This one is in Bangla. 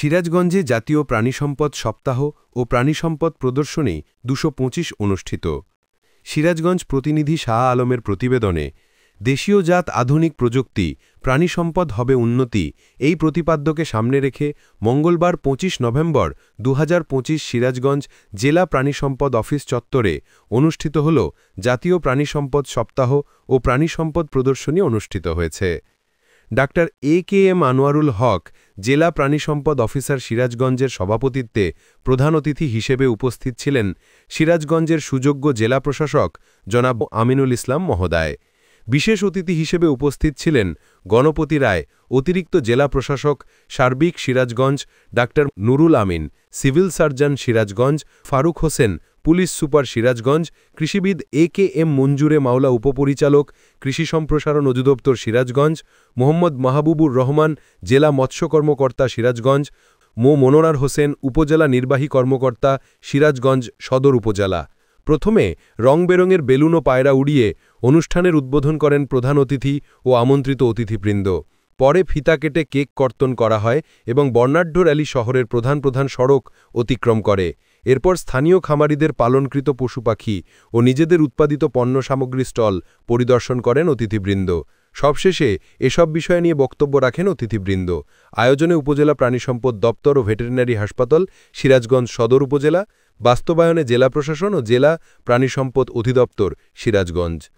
সিরাজগঞ্জে জাতীয় প্রাণিসম্পদ সপ্তাহ ও প্রাণিসম্পদ প্রদর্শনী ২২৫ অনুষ্ঠিত। সিরাজগঞ্জ প্রতিনিধি শাহ আলমের প্রতিবেদনে দেশীয় জাত আধুনিক প্রযুক্তি প্রাণিসম্পদ হবে উন্নতি এই প্রতিপাদ্যকে সামনে রেখে মঙ্গলবার ২৫ নভেম্বর ২০২৫ সিরাজগঞ্জ জেলা প্রাণিসম্পদ অফিস চত্বরে অনুষ্ঠিত হল জাতীয় প্রাণিসম্পদ সপ্তাহ ও প্রাণিসম্পদ প্রদর্শনী অনুষ্ঠিত হয়েছে। Doctor A K M. আনোয়ারুল হক জেলা প্রাণিসম্পদ অফিসার সিরাজগঞ্জের সভাপতিত্বে প্রধান অতিথি হিসেবে উপস্থিত ছিলেন সিরাজগঞ্জের সুযোগ্য জেলা প্রশাসক জনাব আমিনুল ইসলাম মহোদয়। বিশেষ অতিথি হিসেবে উপস্থিত ছিলেন গণপতি রায় অতিরিক্ত জেলা প্রশাসক সার্বিক সিরাজগঞ্জ, ডাক্তার Nurul Amin civil surgeon Sirajganj, Faruk Hossain police super Sirajganj, কৃষিবিদ এ.কে.এম. মঞ্জুরে মাওলা উপপরিচালক কৃষি সম্প্রসারণ অধিদপ্তর সিরাজগঞ্জ, মোহাম্মদ মাহবুবুর রহমান জেলা মৎস্য কর্মকর্তা সিরাজগঞ্জ, মনোয়ার হোসেন উপজেলা নির্বাহী কর্মকর্তা সিরাজগঞ্জ সদর উপজেলা। প্রথমে রংবেরঙের বেলুন ও পায়রা উড়িয়ে অনুষ্ঠানের উদ্বোধন করেন প্রধান অতিথি ও আমন্ত্রিত অতিথিবৃন্দ। পরে ফিতা কেটে কেক কর্তন করা হয় এবং বর্ণাঢ্য র্যালি শহরের প্রধান সড়ক অতিক্রম করে। এরপর স্থানীয় খামারিদের পালনকৃত পশুপাখি ও নিজেদের উৎপাদিত পণ্য সামগ্রী স্টল পরিদর্শন করেন অতিথিবৃন্দ। সবশেষে এসব বিষয় নিয়ে বক্তব্য রাখেন অতিথিবৃন্দ। আয়োজনে উপজেলা প্রাণিসম্পদ দপ্তর ও ভেটেরিনারি হাসপাতাল সিরাজগঞ্জ সদর উপজেলা, বাস্তবায়নে জেলা প্রশাসন ও জেলা প্রাণিসম্পদ অধিদপ্তর সিরাজগঞ্জ।